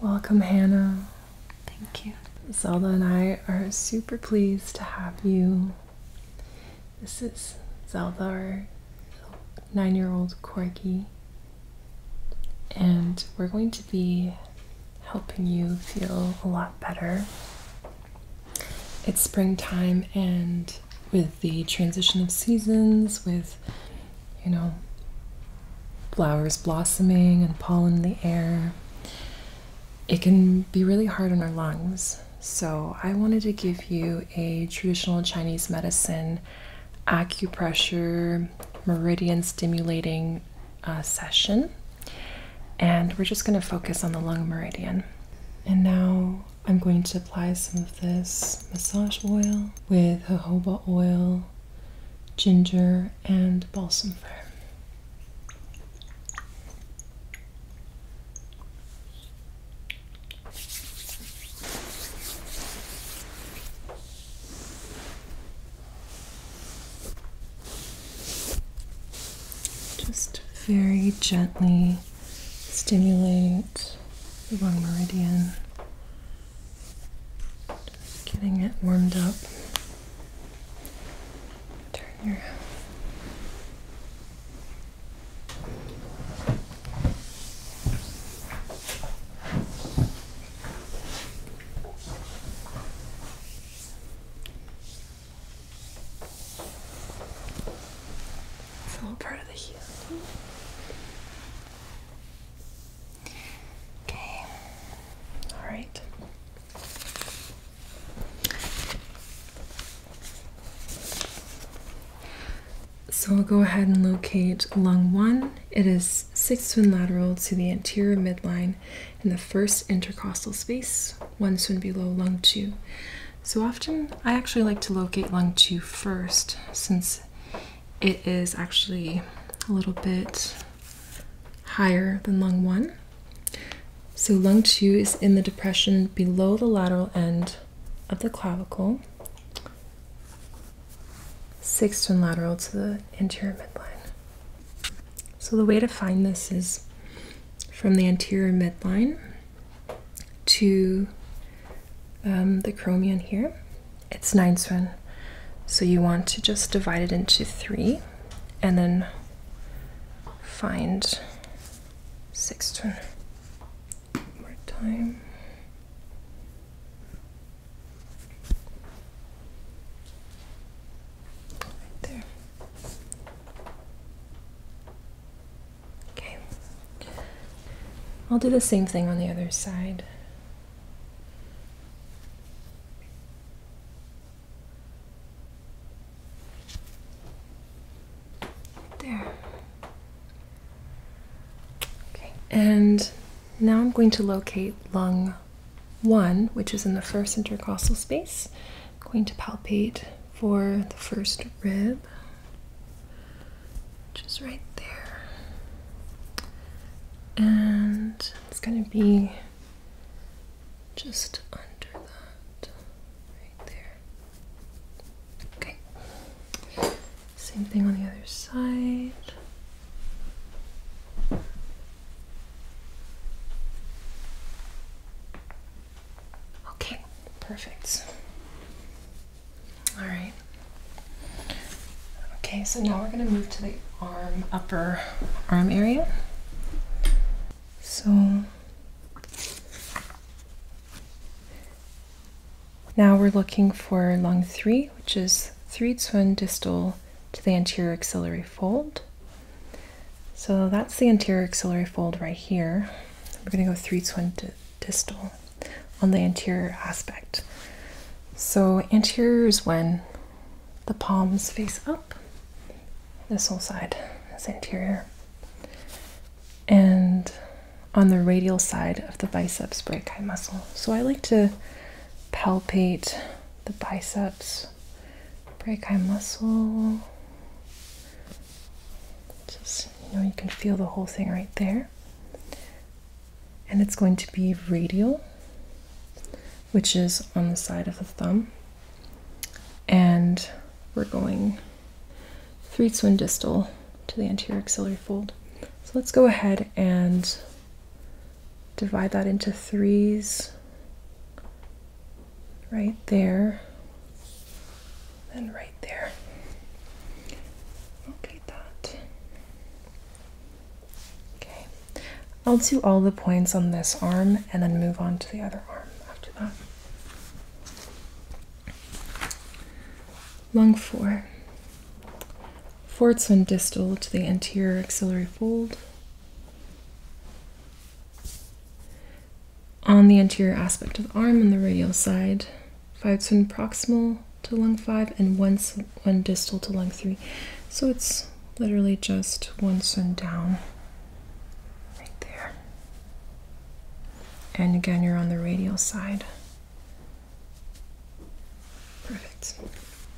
Welcome, Hannah. Thank you. Zelda and I are super pleased to have you. This is Zelda, our 9-year-old corgi, and we're going to be helping you feel a lot better. It's springtime, and with the transition of seasons, with, flowers blossoming and pollen in the air, it can be really hard on our lungs. So I wanted to give you a traditional Chinese medicine acupressure meridian stimulating session, and we're just going to focus on the lung meridian. And now I'm going to apply some of this massage oil with jojoba oil, ginger, and balsam fir. Just very gently stimulate the lung meridian, just getting it warmed up. Turn your it's all part of the healing. Okay, all right. So I'll go ahead and locate lung 1. It is 6 twin lateral to the anterior midline in the first intercostal space, 1 twin below lung 2. So often I actually like to locate lung 2 first, since it is actually a little bit higher than lung 1. So lung 2 is in the depression below the lateral end of the clavicle, 6 twin lateral to the anterior midline. So the way to find this is from the anterior midline to the chromion here. It's 9 twin. So you want to just divide it into 3 and then find 6 twin. One more time. Right there. Okay. I'll do the same thing on the other side. There. Okay, and now I'm going to locate lung 1, which is in the first intercostal space. I'm going to palpate for the first rib, which is right there. And it's going to be just under that, right there. Okay. Same thing on the other side. Okay, perfect. All right. Okay, so now we're going to move to the upper arm area. So now we're looking for lung 3, which is 3 twin distal to the anterior axillary fold. So that's the anterior axillary fold right here. We're going to go 3 twin distal on the anterior aspect. So anterior is when the palms face up. This whole side is anterior. And on the radial side of the biceps brachii muscle. So I like to palpate the biceps brachii muscle. Just, you can feel the whole thing right there. And it's going to be radial, which is on the side of the thumb. And we're going 3 twin distal to the anterior axillary fold. So let's go ahead and divide that into threes right there, and right there. Okay, that. Okay, I'll do all the points on this arm and then move on to the other arm after that. Lung 4. Fourth one distal to the anterior axillary fold. On the anterior aspect of the arm on the radial side, 5 twin proximal to lung 5 and one distal to lung 3. So it's literally just one swim down right there. And again, you're on the radial side. Perfect.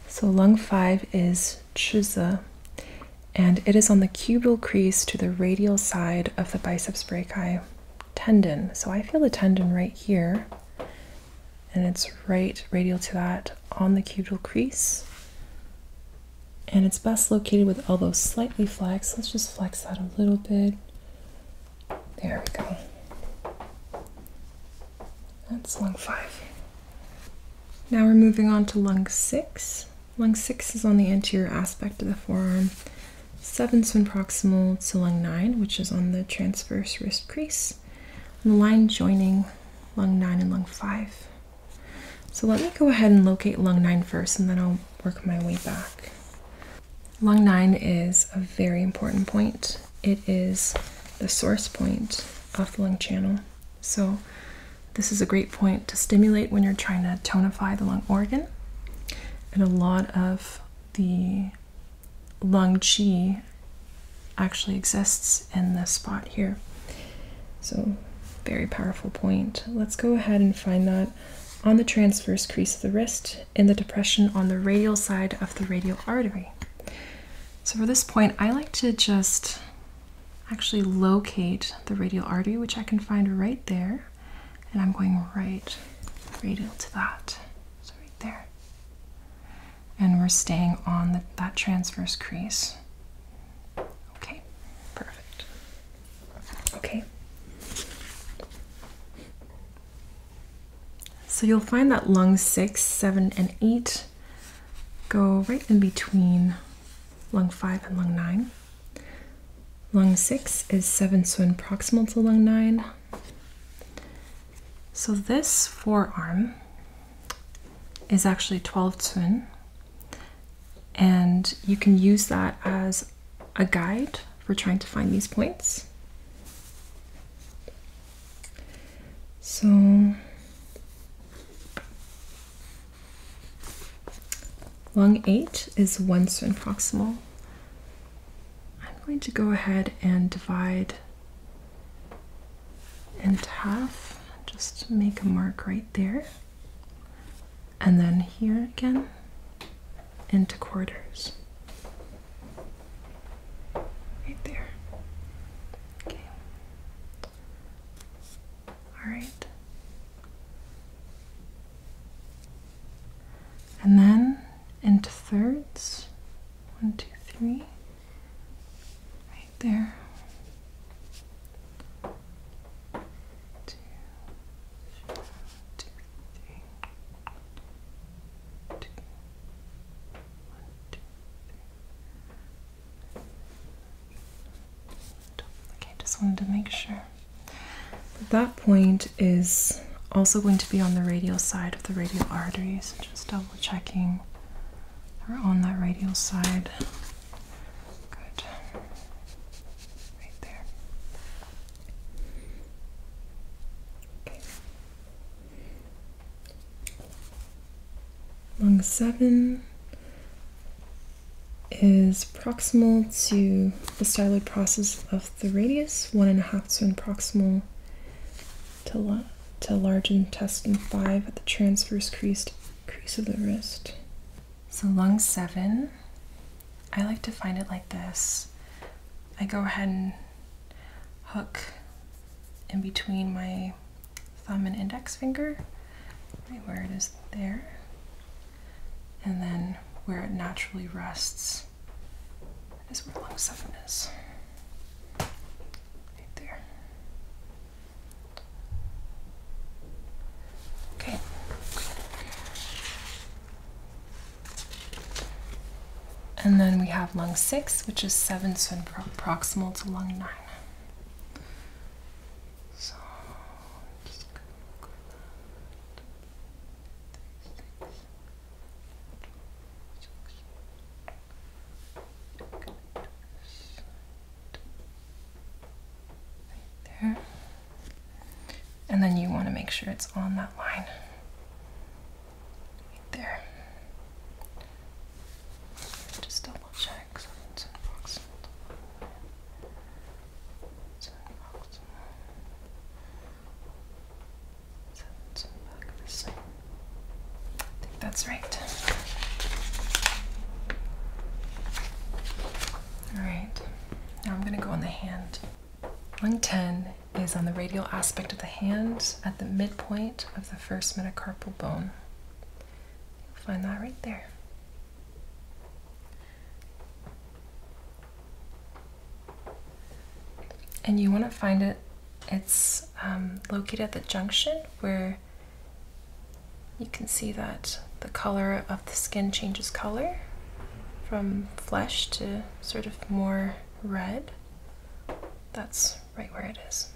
So lung 5 is Chusa, and it is on the cubital crease to the radial side of the biceps brachii tendon. So I feel the tendon right here, and it's right radial to that on the cubital crease. And it's best located with elbows slightly flexed. Let's just flex that a little bit. There we go. That's lung 5. Now we're moving on to lung 6. Lung 6 is on the anterior aspect of the forearm, 7 twin proximal to lung 9, which is on the transverse wrist crease, and the line joining lung 9 and lung 5. So let me go ahead and locate lung 9 first, and then I'll work my way back. Lung 9 is a very important point. It is the source point of the lung channel. So this is a great point to stimulate when you're trying to tonify the lung organ. And a lot of the lung qi actually exists in this spot here. So very powerful point. Let's go ahead and find that on the transverse crease of the wrist in the depression on the radial side of the radial artery. So for this point, I like to just actually locate the radial artery, which I can find right there. And I'm going right radial to that. So right there. And we're staying on that transverse crease. Okay, perfect. Okay. So you'll find that lung 6, 7, and 8 go right in between lung 5 and lung 9. Lung 6 is 7 twin proximal to lung 9. So this forearm is actually 12 twin. And you can use that as a guide for trying to find these points. So lung 8 is 1 twin proximal. I'm going to go ahead and divide into half, just make a mark right there. And then here again, into quarters. Right there. Okay. All right. And then into thirds. 1, 2, 3. Right there. 2, 2, 3. 2. Okay, just wanted to make sure. That point is also going to be on the radial side of the radial arteries. Just double checking we're on that radial side. Good. Right there. Okay. Lung 7 is proximal to the styloid process of the radius, 1.5 twin proximal to large intestine 5 at the transverse crease of the wrist. So lung 7, I like to find it like this. I go ahead and hook in between my thumb and index finger, right where it is there, and then where it naturally rests is where lung 7 is. Right there. And then we have lung 6, which is 7 Sun proximal to lung 9. So just gonna look right there. And then you want to make sure it's on that line. Right there. Just double check. So it's proximal. It's proximal. It's back this way. I think that's right. Alright. Now I'm going to go on the hand. Lung 10 is on the radial aspect of the hand at the midpoint of the first metacarpal bone. You'll find that right there. And you want to find it, it's located at the junction where you can see that the color of the skin changes color from flesh to sort of more red. That's right where it is.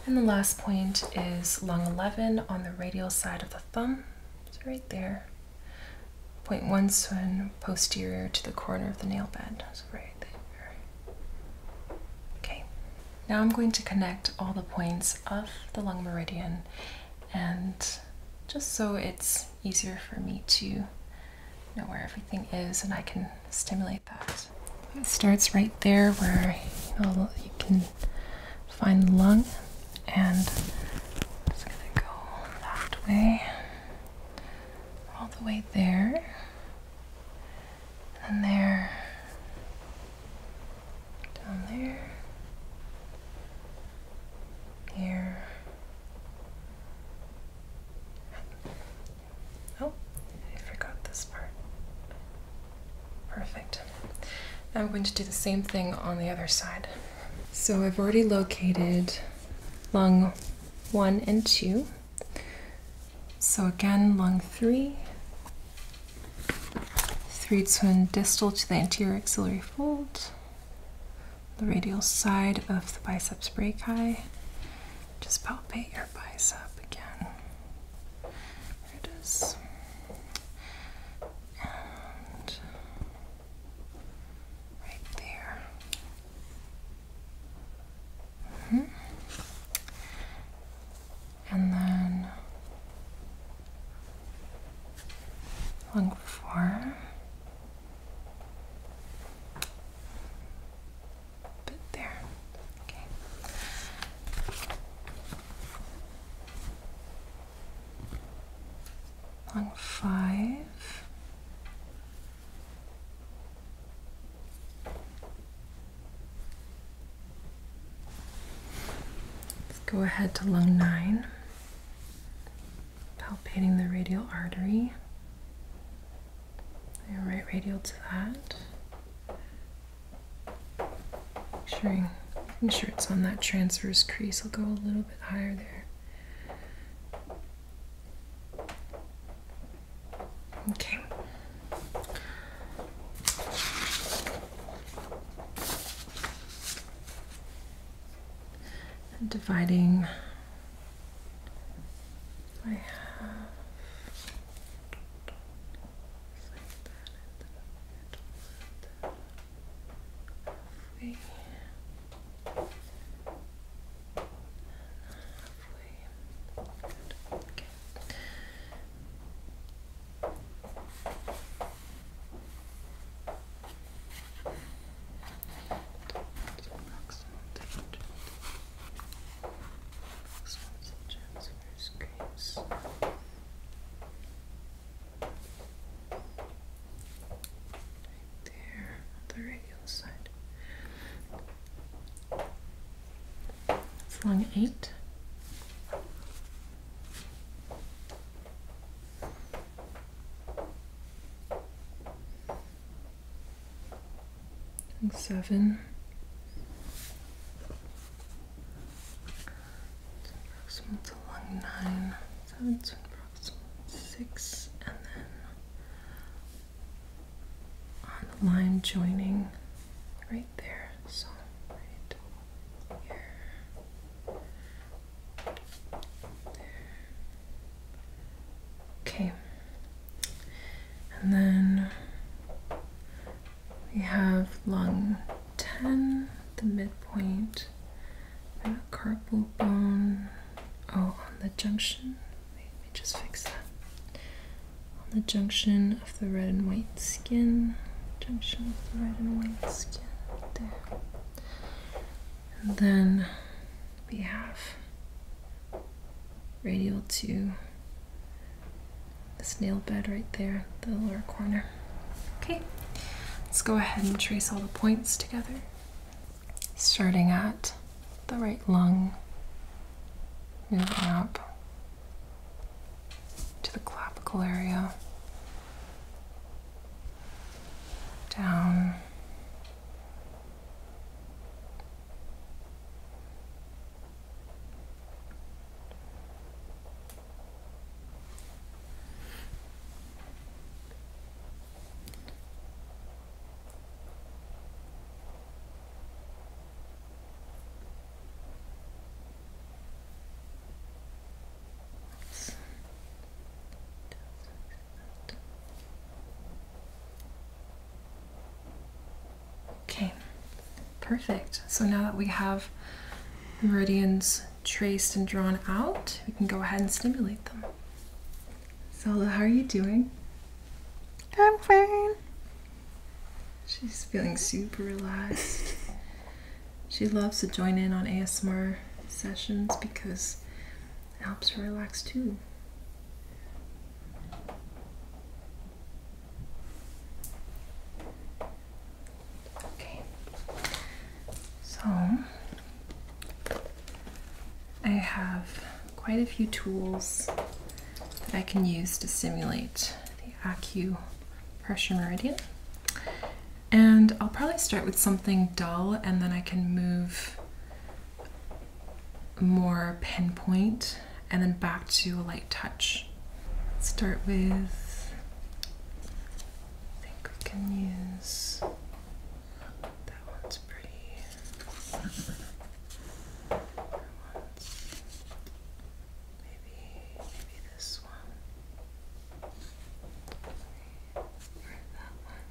And the last point is lung 11 on the radial side of the thumb. So right there. 0.1 Sun posterior to the corner of the nail bed. So right there. Okay. Now I'm going to connect all the points of the lung meridian, and just so it's easier for me to know where everything is and I can stimulate that. It starts right there where you can find the lung, and it's gonna go that way, all the way there, and there, down there, here. Oh, I forgot this part. Perfect. Now I'm going to do the same thing on the other side. So I've already located lung 1 and 2. So again, lung 3. 3 Sun distal to the anterior axillary fold, the radial side of the biceps brachii. Just palpate your bicep again. There it is. And right there. And then lung 4. Bit there. Okay. Lung 5. Let's go ahead to lung 9. Palpating the radial artery. And right radial to that. Making sure it's on that transverse crease. I'll go a little bit higher there. Okay. And dividing, I have halfway. Lung 8. Lung 7. Proximal to lung 9. 7 proximal. line joining right there. So right here. Okay. And then we have lung 10, the midpoint, and a carpal bone. Oh, on the junction. Wait, let me just fix that. On the junction of the red and white skin. Junction of the red and white skin. There. And then we have radial to this nail bed right there, the lower corner. Okay, let's go ahead and trace all the points together. Starting at the right lung, moving up to the clavicle area, down, okay, perfect. So now that we have meridians traced and drawn out, we can go ahead and stimulate them. Zelda, how are you doing? I'm fine. She's feeling super relaxed. She loves to join in on ASMR sessions because it helps her relax too. Okay, so I have quite a few tools that I can use to simulate the Acupressure Meridian. And I'll probably start with something dull and then I can move more pinpoint and then back to a light touch. Start with, I think we can use, that one's pretty. Maybe this one. Or that one.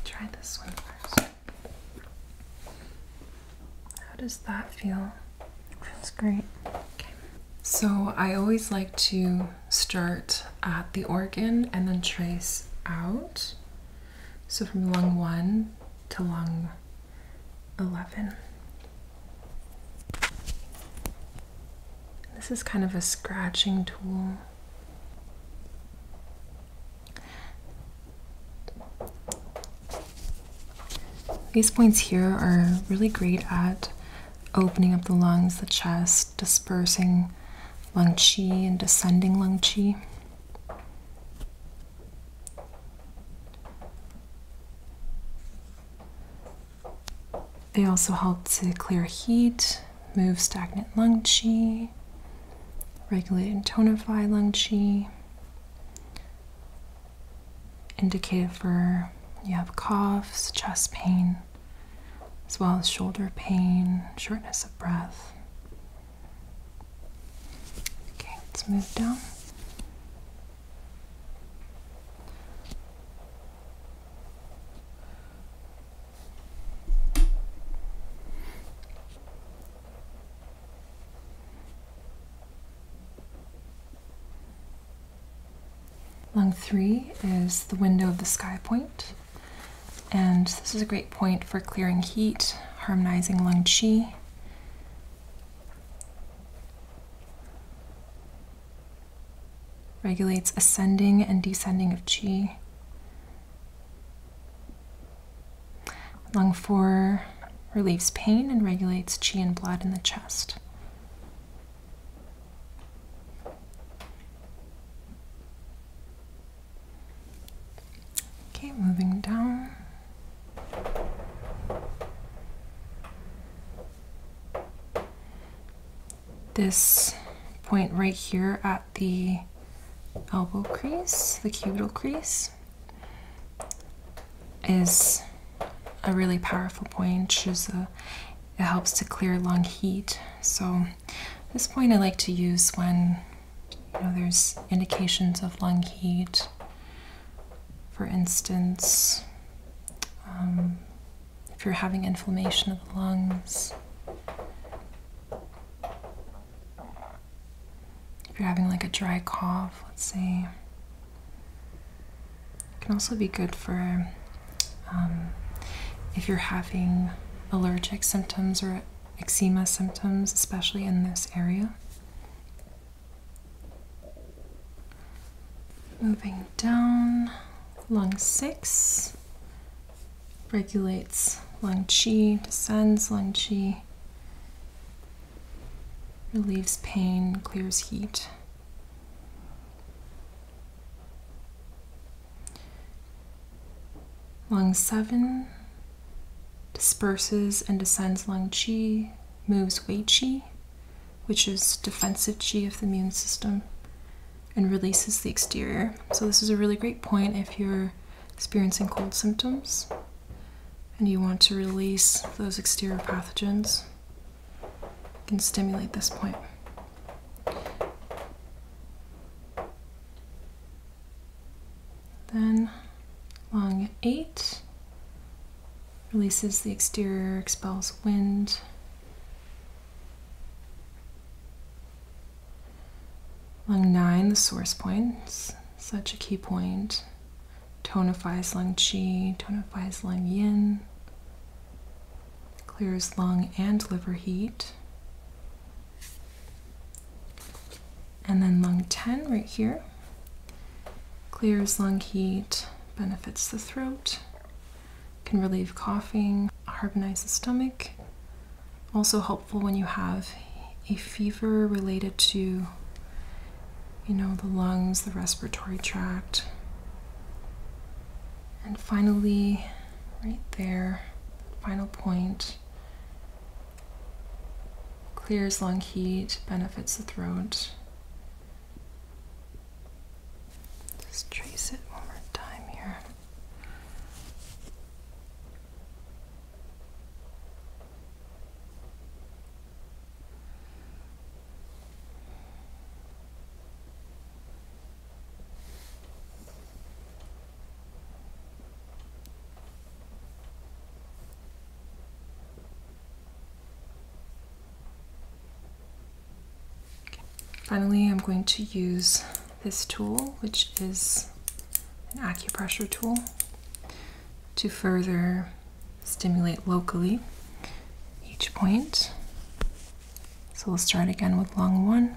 Try this one first. How does that feel? Feels great. Okay. So I always like to start at the organ and then trace out. So from lung 1 to lung 11. This is kind of a scratching tool. These points here are really great at opening up the lungs, the chest, dispersing lung qi and descending lung qi. They also help to clear heat, move stagnant lung qi, regulate and tonify lung qi, indicated for when you have coughs, chest pain, as well as shoulder pain, shortness of breath. Okay, let's move down. Lung 3 is the window of the sky point, and this is a great point for clearing heat, harmonizing lung qi. Regulates ascending and descending of qi. Lung 4 relieves pain and regulates qi and blood in the chest. Okay, moving down. This point right here at the elbow crease, the cubital crease, is a really powerful point. It helps to clear lung heat. So this point I like to use when there's indications of lung heat. For instance, if you're having inflammation of the lungs, if you're having like a dry cough, let's say. It can also be good for if you're having allergic symptoms or eczema symptoms, especially in this area. Moving down, lung 6 regulates lung qi, descends lung qi, relieves pain, clears heat. Lung 7 disperses and descends lung qi, moves wei qi, which is defensive qi of the immune system, and releases the exterior. So this is a really great point if you're experiencing cold symptoms and you want to release those exterior pathogens. You can stimulate this point. Then lung 8 releases the exterior, expels wind. Lung 9, the source point, such a key point, tonifies lung qi, tonifies lung yin, clears lung and liver heat. And then lung 10 right here, clears lung heat, benefits the throat, can relieve coughing, harmonize the stomach. Also helpful when you have a fever related to the lungs, the respiratory tract. And finally, right there, final point, clears lung heat, benefits the throat. Just trace it one more time here. Finally, I'm going to use this tool, which is an acupressure tool, to further stimulate locally each point. So we'll start again with lung 1.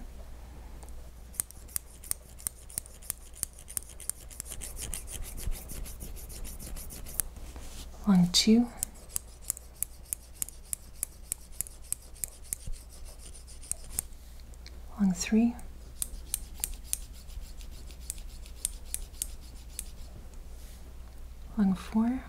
Lung 2. Lung 3. Lung 4.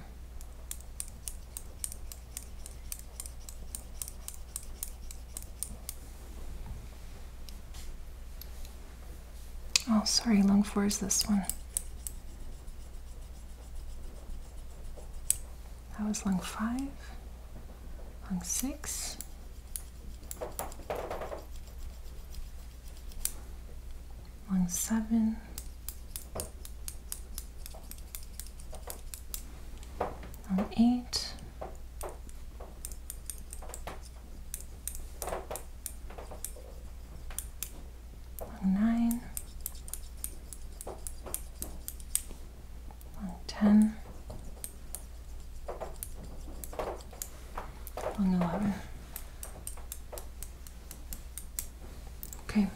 Oh, sorry, lung 4 is this one. That was lung 5. Lung 6. Lung 7. Lung 8. Lung 9. Lung 10. Lung 11. Okay.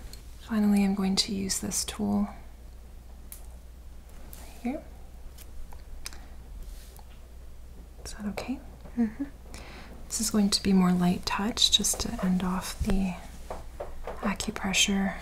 Finally, I'm going to use this tool right here. Is that okay? Mm-hmm. This is going to be more light touch, just to end off the acupressure.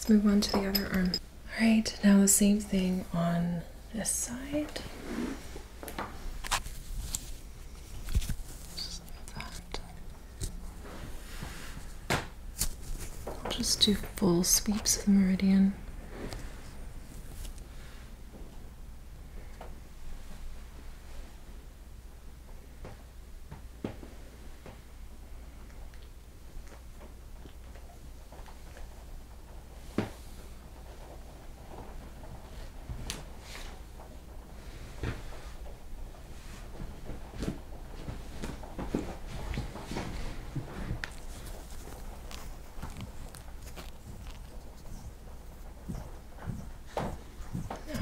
let's move on to the other arm. All right, now the same thing on this side. Just like that. I'll just do full sweeps of the meridian.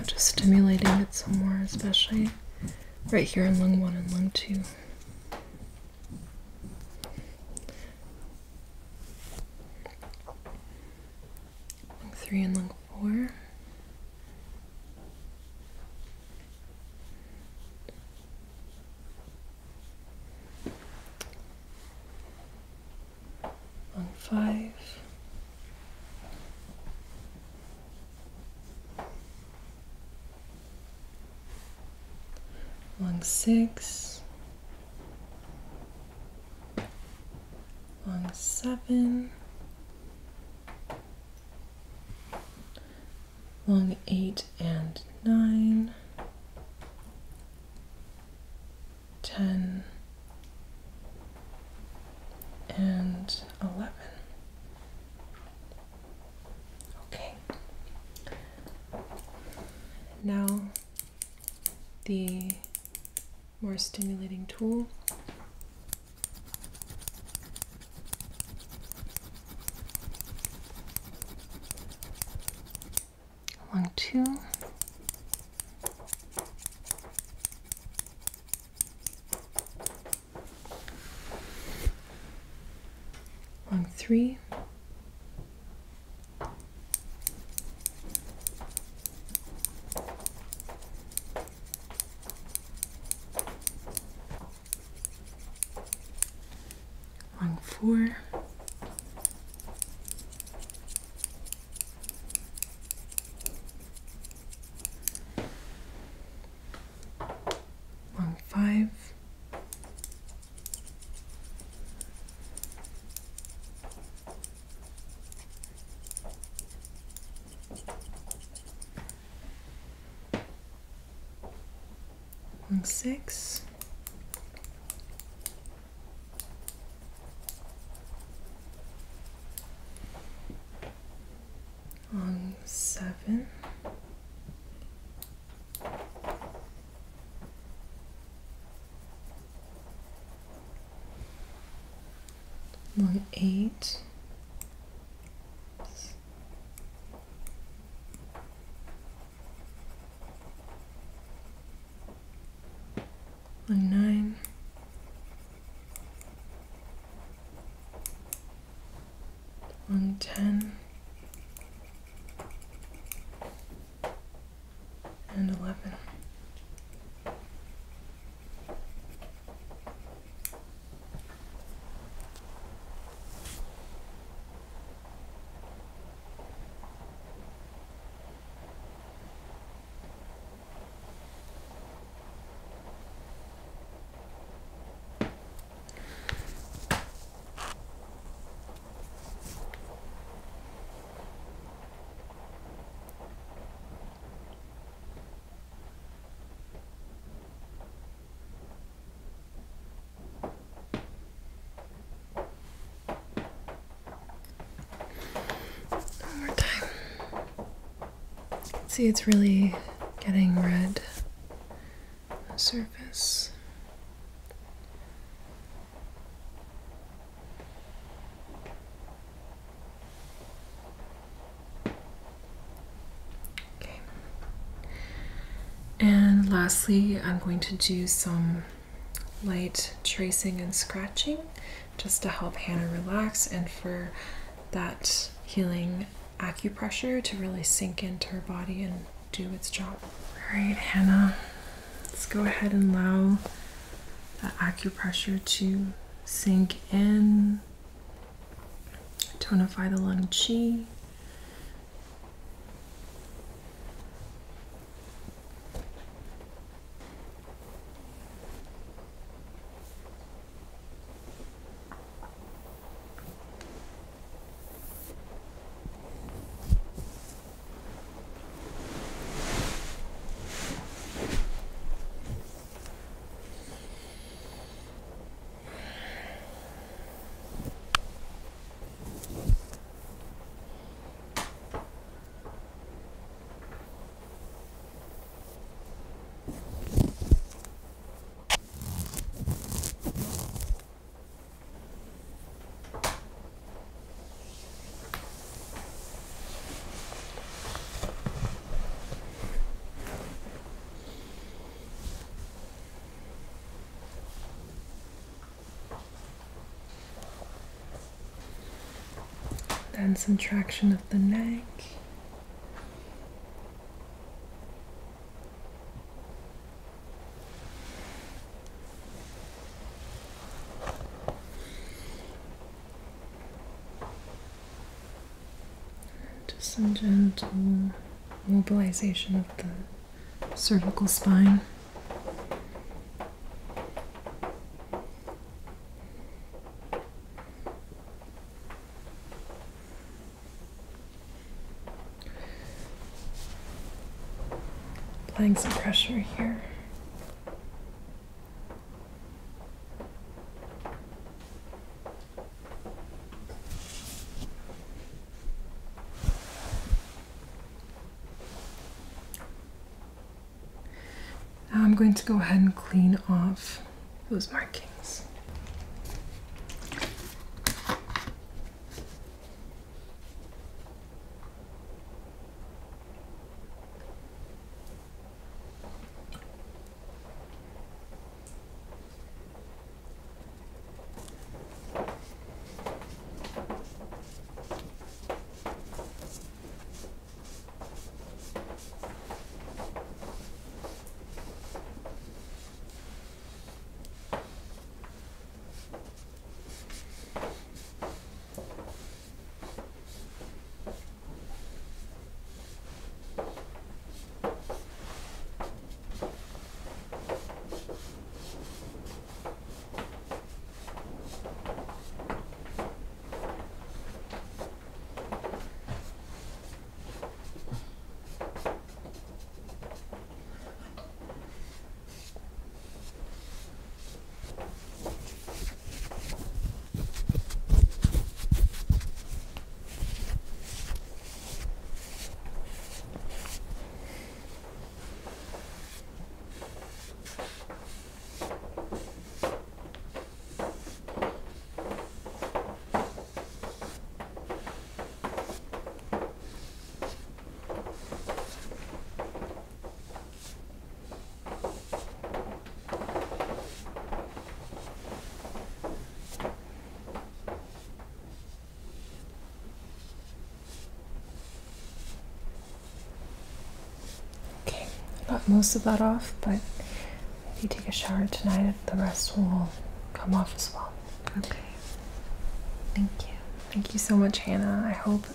Just stimulating it some more, especially right here in lung 1 and lung 2. Lung 3 and lung 4. Lung 5. Lung 6, lung 7, lung 8 and 9, 10, and 11. Okay. Now the more stimulating tool. Lung 2. Lung 3. Lung 4, lung 5, lung 6, lung 7, lung 8, lung 9, lung 10, and 11. One more time. See, it's really getting red on the surface. Okay. And lastly, I'm going to do some light tracing and scratching just to help Hannah relax and for that healing acupressure to really sink into her body and do its job. All right, Hannah, let's go ahead and allow the acupressure to sink in, tonify the lung chi, Then some traction of the neck. Just some gentle mobilization of the cervical spine. Applying some pressure here. Now I'm going to go ahead and clean off those markings. Got most of that off, but if you take a shower tonight, the rest will come off as well. Okay. Thank you. Thank you so much, Hannah. I hope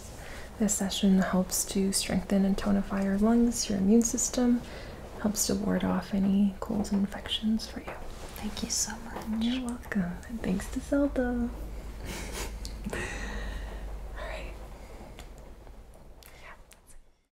this session helps to strengthen and tonify your lungs, your immune system, helps to ward off any colds and infections for you. Thank you so much. You're welcome. And thanks to Zelda.